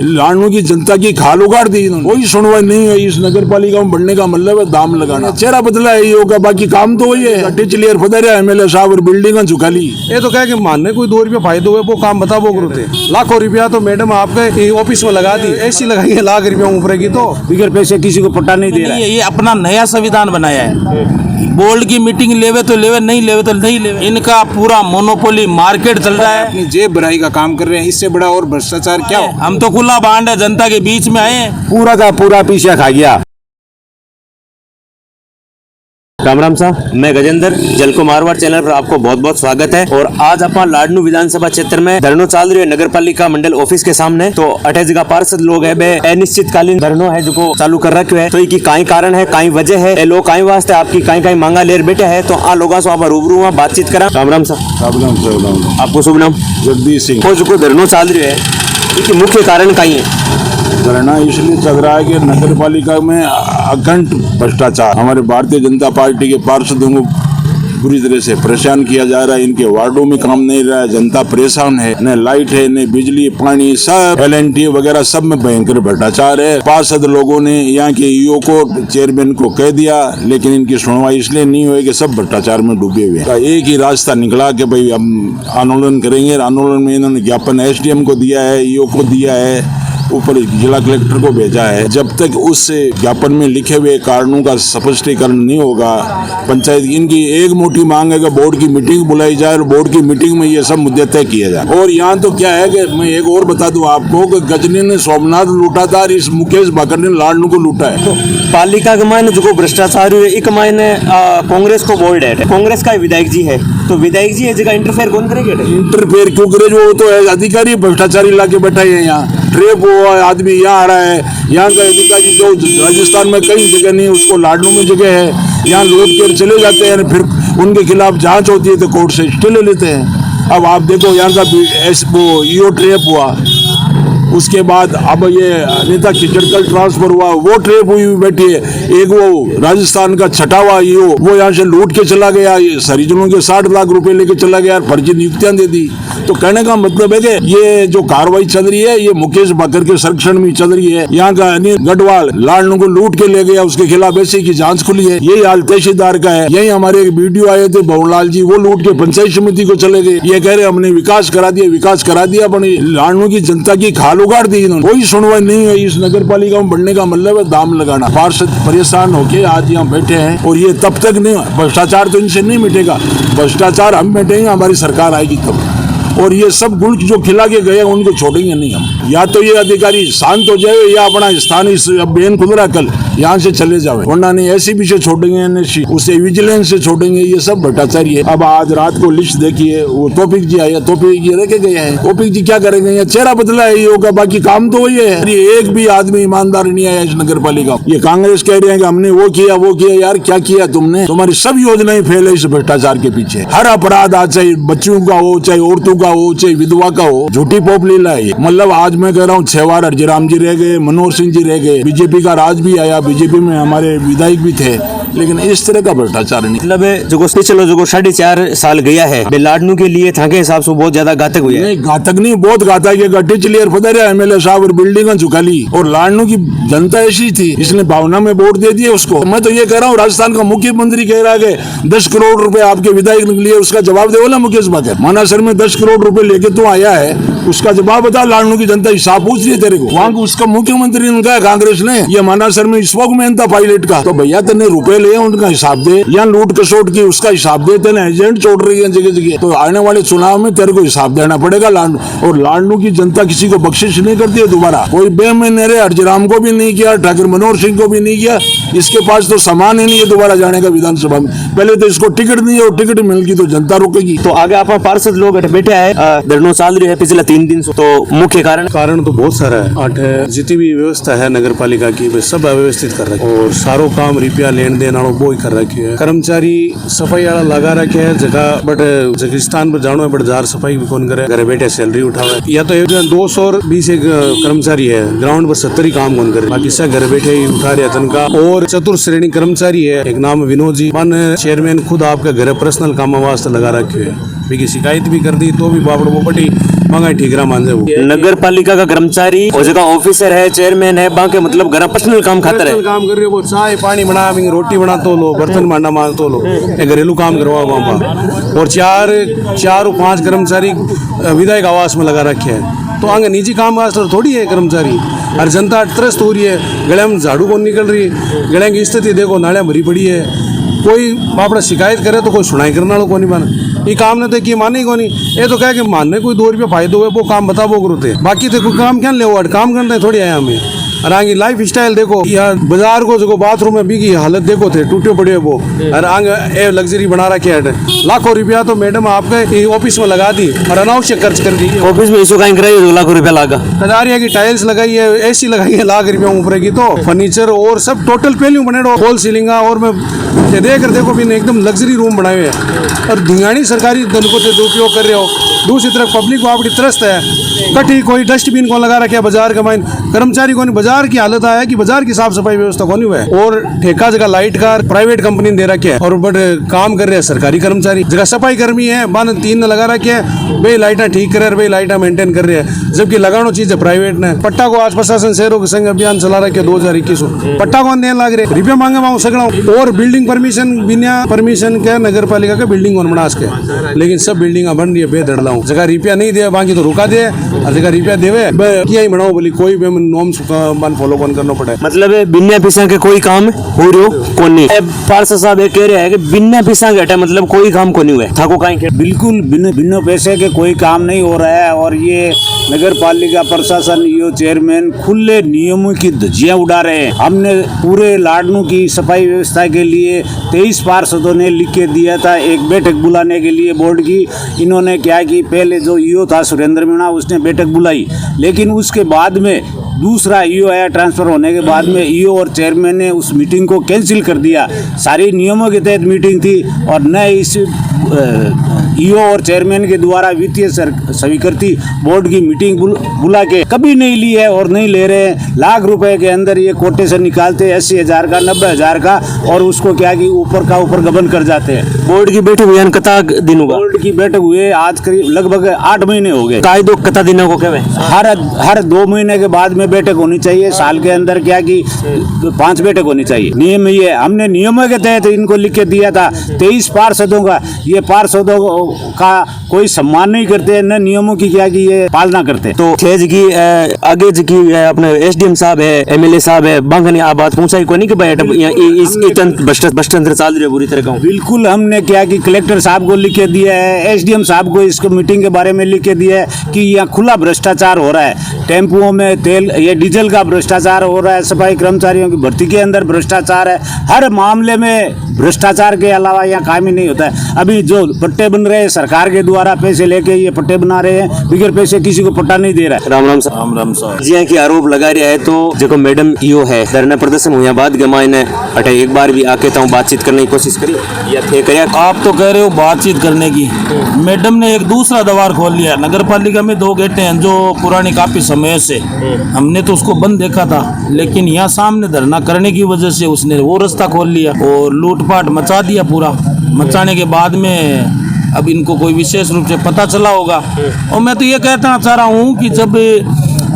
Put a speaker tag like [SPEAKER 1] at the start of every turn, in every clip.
[SPEAKER 1] लाडनू की जनता की खाल उगाड़ दी इन्होंने। कोई सुनवाई नहीं है। इस नगर पालिका में बढ़ने का मतलब है दाम लगाना। चेहरा बदला है ये का, बाकी काम तो वही है। टिचलियर फदर एमएलए साहब और बिल्डिंग झुका ली।
[SPEAKER 2] ये तो क्या कि मानने कोई 2 रुपया फायदे हुए वो काम बता वो करो थे। लाखों रुपया तो मैडम आपके ऑफिस में लगा दी, ऐसी लगाई है लाख रुपया ऊपर की, तो
[SPEAKER 3] बिगर पैसे किसी को पट्टा नहीं दे रहा है।
[SPEAKER 4] ये अपना नया संविधान बनाया है। बोर्ड की मीटिंग लेवे तो लेवे, नहीं लेवे तो नहीं लेवे। इनका पूरा मोनोपोली मार्केट चल रहा है।
[SPEAKER 3] अपनी जेब भराई का काम कर रहे हैं। इससे बड़ा और भ्रष्टाचार क्या हो।
[SPEAKER 4] हम तो खुला बांड है, जनता के बीच में आए।
[SPEAKER 3] पूरा का पूरा पीछा खा गया। राम राम साहब, मैं गजेंद्र जलको मारवाड़ चैनल पर आपको बहुत बहुत स्वागत है। और आज आप लाडनू विधानसभा क्षेत्र में धरनो चाल रही है नगर पालिका मंडल ऑफिस के सामने। तो 28 का पार्षद लोग है बे अनिश्चितकालीन धरनो है जो चालू कर रखे है। तो ये काई कारण है, काई वजह है, लोग काई वास्ते आपकी काई मांगा लेर बैठे है। तो आ लोगों से आप रूबरू हुआ बातचीत करा। राम राम साहब। आपको शुभ नाम?
[SPEAKER 1] जगदीश सिंह।
[SPEAKER 3] जो धरनो चाल रही है इसकी मुख्य कारण कई है?
[SPEAKER 1] धरना इसलिए चल रहा है कि नगर पालिका में अखंड भ्रष्टाचार, हमारे भारतीय जनता पार्टी के पार्षदों को बुरी तरह से परेशान किया जा रहा है। इनके वार्डों में काम नहीं रहा है, जनता परेशान है। न लाइट है, न बिजली, पानी, सब LNT वगैरह सब में भयंकर भ्रष्टाचार है। पार्षद लोगों ने यहाँ के ईओ को, चेयरमैन को कह दिया, लेकिन इनकी सुनवाई इसलिए नहीं हुई कि सब भ्रष्टाचार में डूबे हुए हैं। एक ही रास्ता निकला कि भाई हम आंदोलन करेंगे। आंदोलन में इन्होंने ज्ञापन SDM को दिया है, ईओ को दिया है, ऊपर जिला कलेक्टर को भेजा है। जब तक उस ज्ञापन में लिखे हुए कारणों का स्पष्टीकरण नहीं होगा, पंचायत इनकी एक मोटी मांग है कि बोर्ड की मीटिंग बुलाई जाए और बोर्ड की मीटिंग में ये सब मुद्दे तय किए जाए। और यहाँ तो क्या है कि मैं एक और बता दूं आपको कि गजनी ने सोमनाथ लूटा था और इस मुकेश भाकर ने लाडनू को लूटा है।
[SPEAKER 3] तो पालिका के मायने जो भ्रष्टाचार हुए एक मायने कांग्रेस को बोल्ड है, कांग्रेस का विधायक जी है। तो विधायक जी है जगह इंटरफेयर कौन करेगा?
[SPEAKER 1] इंटरफेयर क्यों करे? वो तो है अधिकारी भ्रष्टाचारी लाके बैठा है। यहाँ ट्रेप हुआ आदमी यहाँ आ रहा है। यहाँ का अधिकारी जो राजस्थान में कई जगह नहीं, उसको लाडनू में जगह है। यहाँ लूट कर चले जाते हैं, फिर उनके खिलाफ जांच होती है तो कोर्ट से स्टे ले लेते हैं। अब आप देखो यहाँ का वो ईओ ट्रेप हुआ, उसके बाद अब ये अनिता किचड़कल ट्रांसफर हुआ, वो ट्रेप हुई बैठी है। एक वो राजस्थान का छठा हुआ ईओ, वो यहाँ से लूट के चला गया, सरिजनों के 60 लाख रुपए लेके चला गया, फर्जी नियुक्तियां दे दी। तो कहने का मतलब है कि ये जो कार्रवाई चल रही है ये मुकेश भाकर के संरक्षण में चल रही है। यहाँ का अनिल गढ़वाल लाडनू को लूट के ले गया, उसके खिलाफ ऐसे की जांच खुली है। यही हाल तहसीलदार का है। यही हमारे एक वीडियो आए थे बहुलाल जी, वो लूट के पंचायत समिति को चले गए। ये कह रहे हमने विकास करा दिया, पर लाडनू की जनता की खाल उगाड़ दी इन्होंने। कोई सुनवाई नहीं है। इस नगर पालिका में बढ़ने का मतलब है दाम लगाना। पार्षद परेशान होके आज यहाँ बैठे हैं और ये तब तक नहीं, भ्रष्टाचार तो इनसे नहीं मिटेगा। भ्रष्टाचार हम बैठेंगे, हमारी सरकार आएगी तब। और ये सब गुण जो खिला के गए उनको छोड़ेंगे नहीं हम। या तो ये अधिकारी शांत हो जाए या अपना स्थान इस बेन खुदरा कल यहाँ से चले जाए, वरना नहीं ऐसे पीछे छोड़ेंगे, उसे विजिलेंस से छोड़ेंगे। ये सब भ्रष्टाचारी है। अब आज रात को लिस्ट देखिए, वो तोफिक जी आए, तोफिक जी रखे गए हैं। तोफिक जी क्या करेंगे? ये चेहरा बदला है ये होगा, बाकी काम तो वही है। एक भी आदमी ईमानदार नहीं आया इस नगर पालिका। ये कांग्रेस कह रहे हैं कि हमने वो किया। यार क्या किया तुमने? तुम्हारी सब योजनाएं फेल है इस भ्रष्टाचार के पीछे। हर अपराध आज चाहे बच्चों का हो, चाहे औरतों का हो, चाहे विधवा का हो, झूठी पोप लीला है। मतलब आज मैं कह रहा हूँ 6 बार अर्जीराम जी रह गए, मनोहर सिंह जी रह गए, बीजेपी का राज भी आया, बीजेपी में हमारे विधायक भी थे, लेकिन इस तरह का भ्रष्टाचार नहीं।
[SPEAKER 3] मतलब जो चलो जो 4.5 साल गया है लाडनू के लिए था के हिसाब से बहुत ज्यादा घातक हुआ है।
[SPEAKER 1] नहीं घातक नहीं, बहुत घातक है। गड्ढे चलियर फदर है एमएलए साहब और बिल्डिंग झुका ली। और लाडनू की जनता ऐसी थी, इसने भावना में वोट दे दिए उसको। मैं तो ये कह रहा हूँ राजस्थान का मुख्यमंत्री कह रहा है कि 10 करोड़ रुपए आपके विधायक ने लिए, उसका जवाब दे बोला मुकेश भाकर। मानासर में 10 करोड़ रुपए लेके तू आया है, उसका जवाब बता। लाडनू की जनता हिसाब पूछ रही है तेरे को। वहाँ उसका मुख्यमंत्री ने कहा कांग्रेस ने, ये मानासर में स्मोक मैन था पायलट का। तो भैया तेने रुपए लिए, उनका हिसाब दे। या लूट कसोट की उसका हिसाब दे। तेने एजेंट छोड़ रही है जगह जगह। तो आने वाले चुनाव में तेरे को हिसाब देना पड़ेगा लाडनू। और लाडनू की जनता किसी को बख्शिश नहीं करती है दोबारा। कोई बेमैनेरे अर्जीराम को भी नहीं किया, ठाकुर मनोहर सिंह को भी नहीं किया। इसके पास तो सामान ही नहीं है दोबारा जाने का विधानसभा में। पहले तो इसको टिकट नहीं है, और टिकट मिलेगी तो जनता रुकेगी।
[SPEAKER 3] तो आगे आप पार्षद लोग बैठे है, धरनो चाल रही है पिछले 3 दिन से। तो मुख्य कारण
[SPEAKER 2] तो बहुत सारा है। 8 जितनी भी व्यवस्था है नगर पालिका की वे सब अव्यवस्थित कर रखी है। और सारो काम रुपया लेन देन वालों वो ही कर रखी है। कर्मचारी सफाई वाला लगा रखे है जगह, बट जगह स्थान पर जानो है बट जार सफाई भी कौन करे, घर बैठे सैलरी उठावे। या तो 220 कर्मचारी है, ग्राउंड पर 70 ही काम कौन करे, बाकी सब घर बैठे ही उठा रहे तनखा। और चतुर्श्रेणी कर्मचारी है, एक नाम विनोद जी, वन चेयरमैन खुद आपका घर पर्सनल काम वास्ते लगा रखे है। बिकी शिकायत भी कर दी तो भी बाबड़ वो बटी मंगाई ठीकरा मान जाए वो
[SPEAKER 3] नगर पालिका का कर्मचारी और जगह ऑफिसर है, चेयरमैन है, बाकी मतलब घर पर्सनल काम खाता है।
[SPEAKER 2] काम कर रहे हो, वो चाय पानी बना, रोटी बना तो लो, बर्तन मांडा मार तो लो, ये घरेलू काम करवा वहाँ पर। और चार और 5 कर्मचारी विधायक आवास में लगा रखे हैं, तो आगे निजी काम वास्ते थोड़ी है कर्मचारी। हर जनता त्रस्त हो रही है, गले में झाड़ू कौन निकल रही है, गले की स्थिति देखो, नालियाँ भरी पड़ी है, कोई बापड़ा शिकायत करे तो कोई सुनाई करने वालों को नहीं बना। ये काम ने तो कि माने को नहीं, ये तो कह के मानने कोई 2 रुपये फायदो है वो काम बता वो करोते, बाकी तो कोई काम क्या ले वो काम करना है थोड़ी आया हमें। और आगे लाइफ स्टाइल देखो, यहाँ बाजार को जो बाथरूम में भी की हालत देखो थे, टूटे पड़े वो, और आगे लग्जरी बना रखे है, लाखों रुपया तो मैडम आपके ऑफिस में लगा दी और अनावश्यक खर्च कर दी।
[SPEAKER 3] ऑफिस में इसको कहीं कराई 2 लाख रुपया लगा,
[SPEAKER 2] कदारिया की टाइल्स लगाई है, एसी लगाई है, लाख रुपया ऊपर की, तो फर्नीचर और सब टोटल पहले बने फॉल सीलिंग और मैं देख कर देखो भी एकदम लग्जरी रूम बनाए हुए हैं, और धिंगानी सरकारी धन को दुरुपयोग कर रहे हो। दूसरी तरफ पब्लिक वहाँ बड़ी त्रस्त है, कटी कोई डस्टबिन को लगा रखे बाजार का माइन, कर्मचारी को नहीं, बाजार की हालत आया कि बाजार की साफ सफाई व्यवस्था को नहीं हुआ है, और ठेका जगह लाइट का प्राइवेट कंपनी दे रखे है, और बड़े काम कर रहे हैं सरकारी कर्मचारी, जगह सफाई कर्मी है बान 3 ने लगा रखे है, भाई लाइटा ठीक करे, भाई लाइटा मेंटेन कर रहे हैं, जबकि लगानो चीज है प्राइवेट ने। पट्टा को आज प्रशासन शहरों के संग अभियान चला रखे 2021 पट्टा कौन देने लग रहे, रुपया मांगे वहाँ सगड़ा, और बिल्डिंग परमिशन बिना परमिशन के नगर पालिका के बिल्डिंग कौन बना के, लेकिन सब बिल्डिंग बन रही है बेधड़ला, जगह रुपया नहीं दे बाकी तो रुका दे, और जगह रुपया देवे किया ही बनाओ बोली, कोई भी नॉर्म्स मान फॉलो कौन करना पड़े।
[SPEAKER 3] मतलब बिना पैसा के कोई काम हो रही हो कौन नहीं। पार्षद साहब ये कह रहे हैं कि बिना पैसा के हटा मतलब कोई काम को नहीं हुआ था को कहीं
[SPEAKER 5] बिल्कुल बिना पैसे के कोई काम नहीं हो रहा है, और ये नगर पालिका प्रशासन यो चेयरमैन खुले नियमों की धज्जियां उड़ा रहे हैं। हमने पूरे लाडनू की सफाई व्यवस्था के लिए 23 पार्षदों ने लिख के दिया था एक बैठक बुलाने के लिए बोर्ड की। इन्होंने क्या कि पहले जो ईओ था सुरेंद्र मीणा उसने बैठक बुलाई, लेकिन उसके बाद में दूसरा ईओ आया, ट्रांसफर होने के बाद में ईओ और चेयरमैन ने उस मीटिंग को कैंसिल कर दिया। सारी नियमों के तहत मीटिंग थी, और न इस ईओ और चेयरमैन के द्वारा वित्तीय स्वीकृति बोर्ड की मीटिंग बुला के कभी नहीं ली है और नहीं ले रहे हैं। लाख रुपए के अंदर ये कोटेशन निकालते हैं, 80,000 का, 90,000 का, और उसको क्या कि ऊपर का ऊपर गबन कर जाते हैं।
[SPEAKER 3] बोर्ड की बैठक हुई कता दिन होगा?
[SPEAKER 5] बोर्ड की बैठक हुए आज करीब लगभग 8 महीने हो गए।
[SPEAKER 3] काय 2 कता दिनों को कहवे
[SPEAKER 5] हर 2 महीने के बाद में बैठक होनी चाहिए, साल के अंदर क्या कि 5 बैठक होनी चाहिए, नियम ये। हमने नियमों के तहत इनको लिख के दिया था 23 पार्षदों का, ये पार्षदों का कोई सम्मान नहीं करते, न नियमों की क्या की ये पालना करते।
[SPEAKER 3] तो खेज की आगे जी की अपने एसडीएम साहब है, एमएलए साहब है, बांगनी आ बात पहुंचाई को नहीं कि भाई इस भ्रष्टाचार चाल रही है बुरी तरह का।
[SPEAKER 5] बिल्कुल हमने क्या कि कलेक्टर साहब को लिख के दिया है, एसडीएम साहब को इसको मीटिंग के बारे में लिख के दिया है कि यहाँ खुला भ्रष्टाचार हो रहा है, टेम्पुओं में तेल ये डीजल का भ्रष्टाचार हो रहा है, सफाई कर्मचारियों की भर्ती के अंदर भ्रष्टाचार है, हर मामले में भ्रष्टाचार के अलावा यहाँ काम ही नहीं होता है। अभी जो पट्टे बन रहे हैं सरकार के द्वारा पैसे लेके ये पट्टे बना रहे हैं, बिगर पैसे किसी को पट्टा नहीं दे रहा है।
[SPEAKER 3] राम राम साहब।
[SPEAKER 4] राम राम साहब
[SPEAKER 3] जी की आरोप लगा रहा है, तो देखो मैडम ईओ है धरना प्रदर्शन हुआ बाद गमाए ने अटे एक बार भी आके तो बातचीत करने की कोशिश करी या थे करिया?
[SPEAKER 4] आप तो कह रहे हो बातचीत करने की, मैडम ने एक दूसरा द्वार खोल लिया। नगर पालिका में 2 गेटें हैं जो पुरानी काफी समय से, हमने तो उसको बंद देखा था, लेकिन यहाँ सामने धरना करने की वजह से उसने वो रास्ता खोल लिया और लूटपाट मचा दिया। पूरा मचाने के बाद में अब इनको कोई विशेष रूप से पता चला होगा। और मैं तो ये कहना चाह रहा हूँ कि जब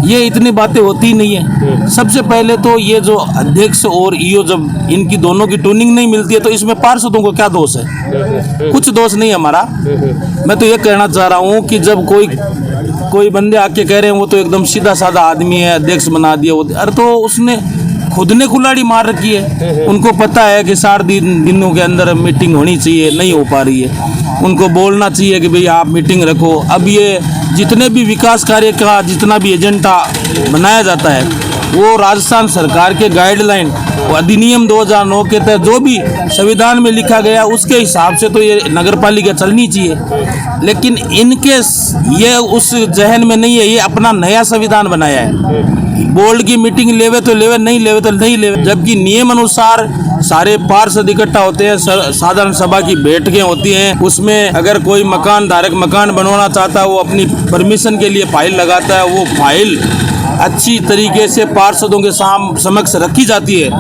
[SPEAKER 4] ये इतनी बातें होती नहीं है, सबसे पहले तो ये जो अध्यक्ष और ईओ जब इनकी दोनों की ट्यूनिंग नहीं मिलती है तो इसमें पार्षदों को क्या दोष है? कुछ दोष नहीं हमारा। मैं तो ये कहना चाह रहा हूँ कि जब कोई बंदे आके कह रहे हैं वो तो एकदम सीधा साधा आदमी है, अध्यक्ष बना दिया, अरे तो उसने खुद ने कुल्हाड़ी मार रखी है। उनको पता है कि 60 दिनों के अंदर मीटिंग होनी चाहिए, नहीं हो पा रही है। उनको बोलना चाहिए कि भाई आप मीटिंग रखो। अब ये जितने भी विकास कार्य का जितना भी एजेंडा बनाया जाता है वो राजस्थान सरकार के गाइडलाइन, वो अधिनियम 2009 के तहत जो भी संविधान में लिखा गया उसके हिसाब से तो ये नगर पालिका चलनी चाहिए। लेकिन इनके ये उस जहन में नहीं है, ये अपना नया संविधान बनाया है। बोर्ड की मीटिंग लेवे तो लेवे, नहीं लेवे तो नहीं लेवे, जबकि नियम अनुसार सारे पार्षद इकट्ठा होते हैं, साधारण सभा की बैठकें होती हैं। उसमें अगर कोई मकान धारक मकान बनवाना चाहता है वो अपनी परमिशन के लिए फाइल लगाता है, वो फाइल अच्छी तरीके से पार्षदों के समक्ष रखी जाती है,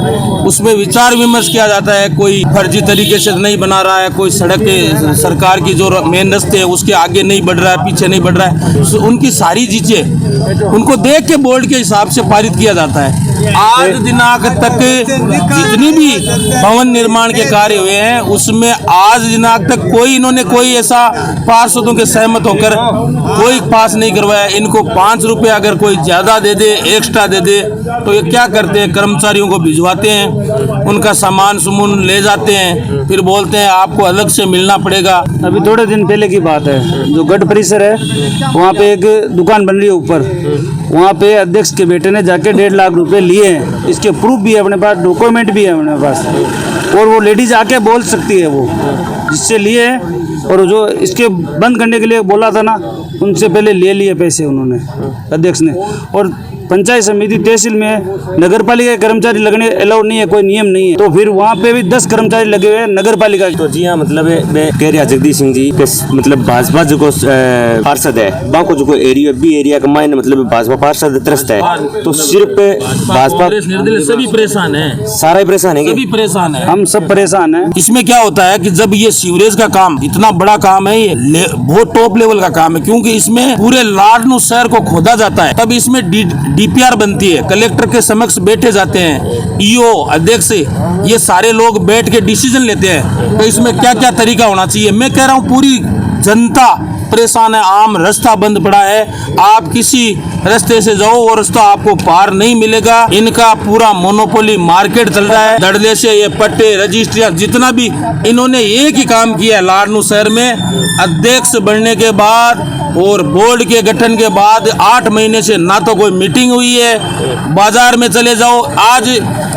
[SPEAKER 4] उसमें विचार विमर्श किया जाता है। कोई फर्जी तरीके से नहीं बना रहा है, कोई सड़क के सरकार की जो मेन रस्ते है उसके आगे नहीं बढ़ रहा है, पीछे नहीं बढ़ रहा है, तो उनकी सारी चीजें उनको देख के बोर्ड के हिसाब से पारित किया जाता है। आज दिनांक तक जितनी भी भवन निर्माण के कार्य हुए हैं उसमें आज दिनांक तक कोई ऐसा पार्षदों के सहमत होकर कोई पास नहीं करवाया। इनको 5 रुपए अगर कोई ज्यादा दे दे, एक्स्ट्रा दे दे, तो ये क्या करते हैं, कर्मचारियों को भिजवाते हैं, उनका सामान सुमून ले जाते हैं, फिर बोलते हैं आपको अलग से मिलना पड़ेगा।
[SPEAKER 5] अभी थोड़े दिन पहले की बात है, जो गढ़ परिसर है वहाँ पे एक दुकान बन रही है ऊपर, वहाँ पे अध्यक्ष के बेटे ने जाके 1.5 लाख रुपए लिए हैं। इसके प्रूफ भी है अपने पास, डॉक्यूमेंट भी है अपने पास, और वो लेडीज आके बोल सकती है वो जिससे लिए हैं। और जो इसके बंद करने के लिए बोला था ना, उनसे पहले ले लिए पैसे उन्होंने, अध्यक्ष ने। और पंचायत समिति तहसील में नगर पालिका के कर्मचारी लगने अलाउड नहीं है, कोई नियम नहीं है, तो फिर वहाँ पे भी 10 कर्मचारी लगे हुए हैं नगर पालिका के।
[SPEAKER 3] तो जी हाँ, मतलब मैं कह रहा जगदीश सिंह जी के मतलब भाजपा जो को पार्षद है बाको जो एरिया का मायने मतलब भाजपा पार्षद त्रस्त है, तो सिर्फ भाजपा
[SPEAKER 4] निर्दलीय सभी परेशान है,
[SPEAKER 3] सारा ही परेशान है,
[SPEAKER 4] सभी परेशान है,
[SPEAKER 5] हम सब परेशान हैं।
[SPEAKER 4] इसमें क्या होता है कि जब ये सीवरेज का काम इतना बड़ा काम है, ये बहुत टॉप लेवल का काम है, क्योंकि इसमें पूरे लाडनू शहर को खोदा जाता है, तब इसमें डीपीआर बनती है, कलेक्टर के समक्ष बैठे जाते हैं, ईओ अध्यक्ष ये सारे लोग बैठ के डिसीजन लेते हैं। तो इसमें क्या क्या तरीका होना चाहिए, मैं कह रहा हूँ पूरी जनता परेशान है, आम रास्ता बंद पड़ा है, आप किसी रास्ते से जाओ वो रास्ता आपको पार नहीं मिलेगा। इनका पूरा मोनोपोली मार्केट चल रहा है, धड़ल्ले से ये पट्टे रजिस्ट्रियां जितना भी इन्होंने एक ही काम किया है लाडनू शहर में, अध्यक्ष बनने के बाद और बोर्ड के गठन के बाद 8 महीने से ना तो कोई मीटिंग हुई है। बाजार में चले जाओ, आज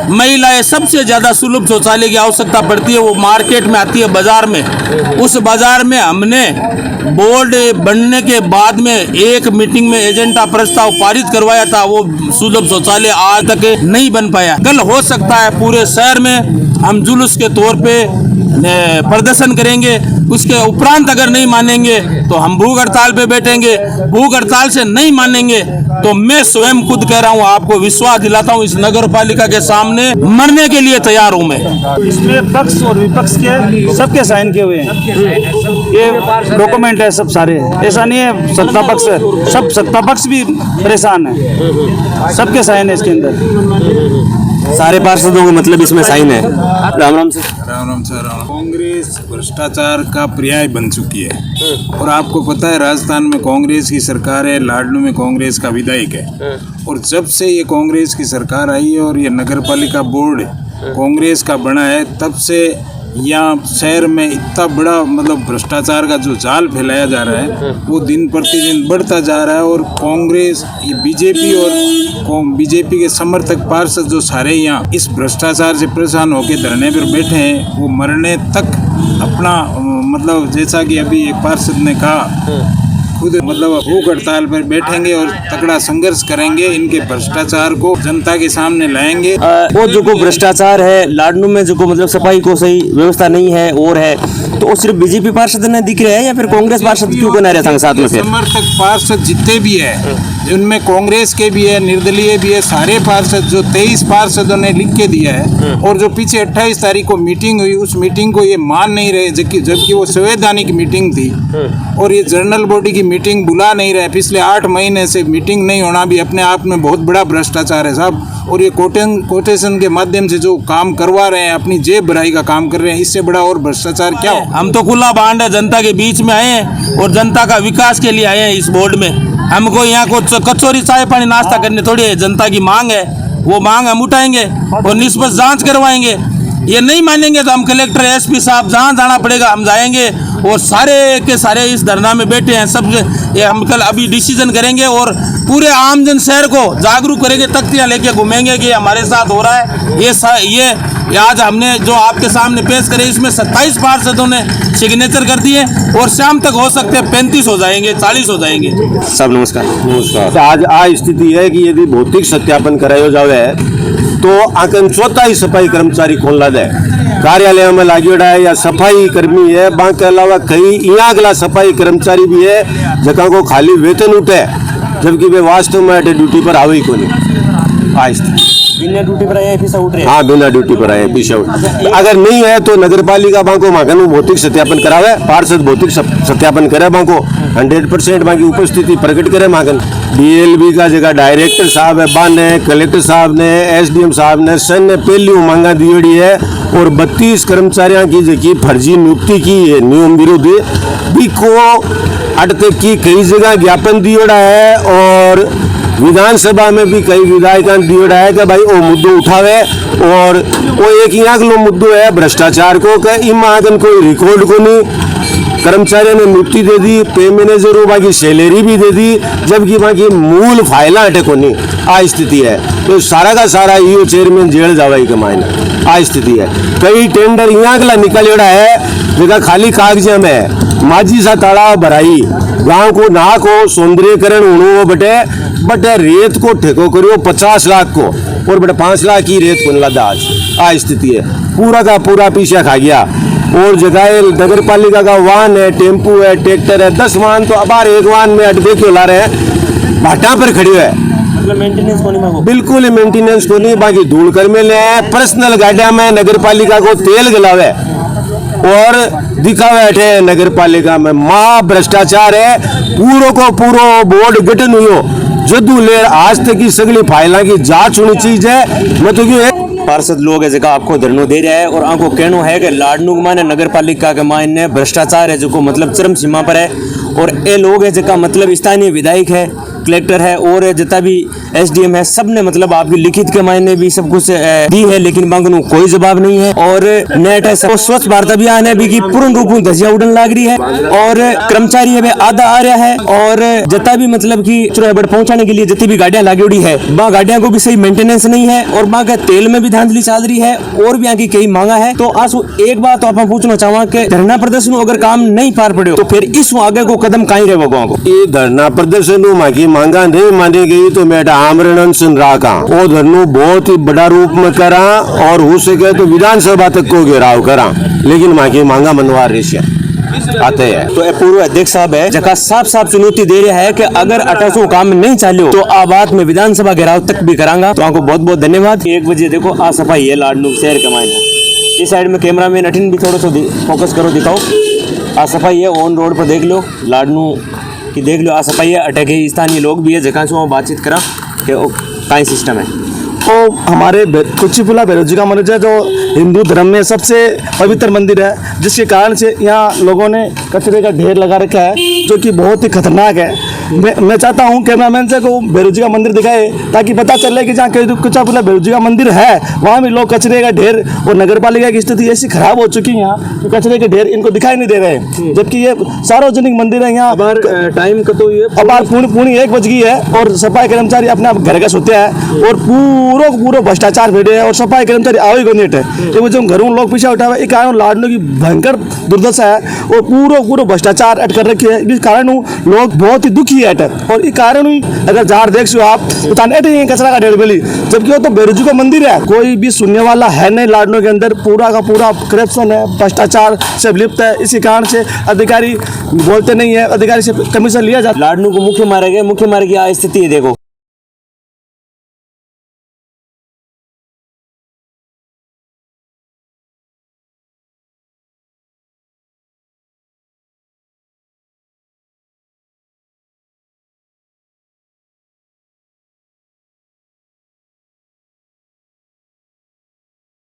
[SPEAKER 4] महिलाएं सबसे ज्यादा सुलभ शौचालय की आवश्यकता पड़ती है, वो मार्केट में आती है बाजार में। उस बाजार में हमने बोर्ड बनने के बाद में एक मीटिंग में एजेंडा प्रस्ताव पारित करवाया था, वो सुलभ शौचालय आज तक नहीं बन पाया। कल हो सकता है पूरे शहर में हम जुलूस के तौर पे प्रदर्शन करेंगे, उसके उपरांत अगर नहीं मानेंगे तो हम भूख हड़ताल पे बैठेंगे। भूख हड़ताल से नहीं मानेंगे तो मैं स्वयं खुद कह रहा हूँ, आपको विश्वास दिलाता हूँ, इस नगर पालिका के सामने मरने के लिए तैयार हूँ मैं।
[SPEAKER 5] इसमें पक्ष और विपक्ष के सबके साइन किए हुए हैं, ये डॉक्यूमेंट है सब सारे, ऐसा नहीं है सत्ता पक्ष है, सब सत्ता पक्ष भी परेशान है, सबके साइन है इसके अंदर,
[SPEAKER 3] सारे पार्षदों को मतलब इसमें साइन है। राम राम से
[SPEAKER 1] राम सर। कांग्रेस भ्रष्टाचार का पर्याय बन चुकी है, और आपको पता है राजस्थान में कांग्रेस की सरकार है, लाडनू में कांग्रेस का विधायक है, और जब से ये कांग्रेस की सरकार आई है और ये नगर पालिका बोर्ड कांग्रेस का बना है, तब से यहाँ शहर में इतना बड़ा मतलब भ्रष्टाचार का जो जाल फैलाया जा रहा है वो दिन प्रतिदिन बढ़ता जा रहा है। और कांग्रेस, ये बीजेपी और बीजेपी के समर्थक पार्षद जो सारे यहाँ इस भ्रष्टाचार से परेशान होकर धरने पर बैठे हैं, वो मरने तक अपना मतलब जैसा कि अभी एक पार्षद ने कहा, खुद मतलब भूख हड़ताल पर बैठेंगे और तगड़ा संघर्ष करेंगे, इनके भ्रष्टाचार को जनता के सामने लाएंगे।
[SPEAKER 3] वो जो को भ्रष्टाचार है लाडनू में, जो को मतलब सफाई को सही व्यवस्था नहीं है और है, तो वो सिर्फ बीजेपी पार्षद ने दिख रहे हैं या फिर कांग्रेस पार्षद क्यों बना रहे हैं साथ में? फिर
[SPEAKER 1] समर्थक पार्षद जितने भी है, उनमें कांग्रेस के भी है, निर्दलीय भी है, सारे पार्षद जो 23 पार्षदों ने लिख के दिया है, और जो पीछे 28 तारीख को मीटिंग हुई उस मीटिंग को ये मान नहीं रहे, जबकि वो संवैधानिक मीटिंग थी, और ये जनरल बॉडी की मीटिंग बुला नहीं रहे। पिछले 8 महीने से मीटिंग नहीं होना भी अपने आप में बहुत बड़ा भ्रष्टाचार है साहब। और ये कोटेशन के माध्यम से जो काम करवा रहे हैं, अपनी जेब भराई का काम कर रहे हैं, इससे बड़ा और भ्रष्टाचार क्या हो?
[SPEAKER 4] हम तो खुला बांड है, जनता के बीच में आए हैं और जनता का विकास के लिए आए हैं इस बोर्ड में। हमको यहाँ को कचौरी चाय पानी नाश्ता करने थोड़ी है, जनता की मांग है, वो मांग हम उठाएंगे और निष्पक्ष जांच करवाएंगे। ये नहीं मानेंगे तो हम कलेक्टर एसपी साहब जहाँ जाना पड़ेगा हम जाएंगे, और सारे के सारे इस धरना में बैठे हैं सब, ये हम कल अभी डिसीजन करेंगे और पूरे आमजन शहर को जागरूक करेंगे, तख्तियाँ लेके घूमेंगे कि हमारे साथ हो रहा है ये आज हमने जो आपके सामने पेश करे, इसमें 27 पार्षदों ने सिग्नेचर कर दिए और शाम तक हो सकते हैं 35 हो जाएंगे, 40 हो जाएंगे।
[SPEAKER 3] सब नमस्कार।
[SPEAKER 6] नमस्कार। आज आ स्थिति है कि यदि भौतिक सत्यापन करायो जावे तो आकन चौथा ही सफाई कर्मचारी खोलना दे, कार्यालय में लागेड़ा है या सफाई कर्मी है, बाकी के अलावा कई यहाँ अगला सफाई कर्मचारी भी है जगह को खाली वेतन उठे जबकि वे वास्तव में अटे ड्यूटी पर आवे ही को नहीं। आज
[SPEAKER 3] बिना ड्यूटी पर आए पीछे उठ रहे हैं।
[SPEAKER 6] हाँ, बिना ड्यूटी पर आए पीछे उठ। अगर नहीं है तो नगर पालिका बांको मांगन भौतिक सत्यापन करावे, पार्षद भौतिक सत्यापन करे बांको 100% बाकी उपस्थिति प्रकट करे मांगन। DLB का जगह डायरेक्टर साहब है बाने, कलेक्टर साहब ने, SDM साहब ने सन ने पहली मांगा दियोड़ी है और 32 कर्मचारियों की जकी फर्जी नियुक्ति की है नियम विरोधी बिको अट तक की कई जगह ज्ञापन दियोड़ा है और विधानसभा में भी कई विधायकों दियोड़ा है कि भाई वो मुद्दो उठावे और वो एक यहाँ लो मुद्दो है भ्रष्टाचार को कि इम आगन कोई रिकॉर्ड को नहीं, कर्मचारियों ने नियुक्ति दे दी, पे मैनेजर बाकी सैलरी भी दे दी, जबकि बाकी मूल फाइल अटे को नहीं। आ स्थिति है तो सारा का सारा ईओ चेयरमैन जेल जावाई के मायने आ स्थिति है। कई टेंडर यहाँ अगला निकलेड़ा है जगह खाली कागज में है, माझी सा तालाब भराई गांव को नाक हो सौंदर्यकरण उणो बटे रेत को ठेको करियो 50 लाख को और बटे 5 लाख की रेत को लदा आज आ स्थिति है। पूरा का पूरा पीछा खा गया और जगह नगर पालिका का वाहन है, टेम्पू है, ट्रैक्टर है, 10 वाहन तो अबार एक वाहन में अटके क्यों ला रहे हैं, भाटा पर खड़े है,
[SPEAKER 3] मेंटेनेंस को नहीं मांगो,
[SPEAKER 6] बिल्कुल मेंटेनेंस को नहीं। बाकी धूल कर में ले पर्सनल गाड़िया में नगर पालिका को तेल गलावे और दिखावे बैठे नगर पालिका में महा भ्रष्टाचार है। पूरो को पूरो बोर्ड गठन हुई जदू ले आज तक की सगली फाइलों की जांच होनी चाहिए। मैं तो क्यों
[SPEAKER 3] पार्षद लोग है जगह आपको धरनो दे रहा है और आपको कहना है कि लाडनू माने नगर पालिका के मायने भ्रष्टाचार है जो मतलब चरम सीमा पर है और ये लोग है जगह मतलब स्थानीय विधायक है, कलेक्टर है और जितना भी SDM है, सब ने मतलब आपकी लिखित के मायने भी सब कुछ दी है लेकिन मांगनू कोई जवाब नहीं है। और नेट है सब स्वच्छ भारत अभियान है भी की पूर्ण रूप में धजिया उड़न लाग रही है और कर्मचारी है आधा आ रहा है और जितना भी मतलब की चुराबड़ पहुंचाने के लिए जितनी भी गाड़ियां लागी उड़ी है वहाँ गाड़ियां को भी सही मेंटेनेंस नहीं है और वहाँ का तेल में भी धांधली चल रही है और भी यहाँ की कई मांगा है। तो आज एक बात तो आप पूछना चाहवा कि धरना प्रदर्शन अगर काम नहीं पार पड़े तो फिर इस आगे को कदम कहीं रहे गाँव को।
[SPEAKER 6] ये धरना प्रदर्शन की मांगा नहीं मानी गई तो मैं आमरण सुन रहा का वो धरनो बहुत ही बड़ा रूप में करा और हो सके तो विधानसभा तक को घेराव करा, लेकिन माँ की मांगा मनवार रेशिया आते हैं।
[SPEAKER 3] तो पूर्व अध्यक्ष साहब है जगह साफ साफ चुनौती दे रहा है कि अगर 1800 काम नहीं चालो तो आबाद में विधानसभा घेराव तक भी करांगा। तो आपको बहुत बहुत धन्यवाद। 1 बजे देखो आ सफाई है लाडनू शहर के मायने, इस साइड में कैमरा मैन अठिन भी थोड़ा सा फोकस करो दिखाओ। आ सफाई है ऑन रोड पर देख लो, लाडनू की देख लो आ सफाई है। अटके स्थानीय लोग भी है जगह से बातचीत करा कि का सिस्टम है।
[SPEAKER 7] तो हमारे कुचिपुला बेरोजी का मंदिर है जो हिंदू धर्म में सबसे पवित्र मंदिर है, जिसके कारण से यहाँ लोगों ने कचरे का ढेर लगा रखा है जो कि बहुत ही खतरनाक है। मैं चाहता हूँ कैमरामैन से को बेरोजी का मंदिर दिखाए ताकि पता चले कि जहाँ कुचिपुला बेरोजी का मंदिर है वहाँ भी लोग कचरे का ढेर और नगर पालिका की स्थिति ऐसी खराब हो चुकी है यहाँ कि कचरे के ढेर इनको दिखाई नहीं दे रहे हैं, जबकि ये सार्वजनिक मंदिर है। यहाँ
[SPEAKER 3] टाइम का तो ये
[SPEAKER 7] अब पूरी 1 बज गई है और सफाई कर्मचारी अपने घर का सोते हैं और पूरो भ्रष्टाचार भेड़े है और सफाई कर्मचारी आओ ही नेट है। ये जो घरों लोग पीछे उठावे इस कारण लाडनू की भयंकर दुर्दशा है और पूरो भ्रष्टाचार अटकर रखे है। इस कारण लोग बहुत ही दुखी है अटक और इस कारण ही अगर जार देख सो आप कचरा का ढेर मिली, जबकि वो तो बेरोजी का मंदिर है, कोई भी सुनने वाला है नहीं। लाडनू के अंदर पूरा का पूरा करप्शन है, भ्रष्टाचार से लिप्त है। इसी कारण से अधिकारी बोलते नहीं है, अधिकारी से कमीशन लिया जाता है।
[SPEAKER 3] लाडनू को मुख्य मारे गए, मुख्य मारे की स्थिति है देखो।